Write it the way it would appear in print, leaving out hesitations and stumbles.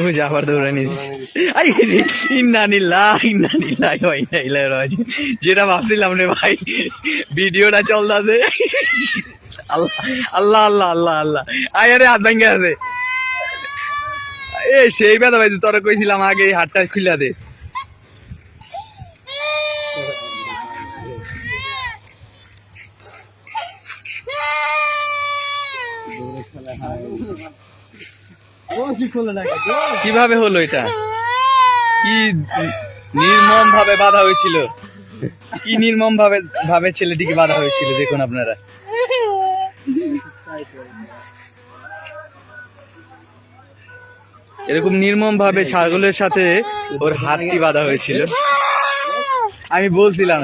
ওই যে আবার দৌড়ে নিয়েছি। যেটা ভাবছিলাম রে ভাই, ভিডিওটা চলতেছে। আল্লাহ আল্লাহ আল্লাহ আল্লাহ, আয় রে হাত ভাঙ্গে আছে। এ সেই ব্যথা ভাই, তোরা কইছিলাম আগে হাতটা খুলে দে। কিভাবে হলো এটা? কি নির্মম ভাবে বাধা হয়েছিল, কি নির্মম ভাবে ছেলেটিকে বাধা হয়েছিল, দেখুন আপনারা। এরকম নির্মম ভাবে ছাগলের সাথে ওর হাতটি বাঁধা হয়েছিল। আমি বলছিলাম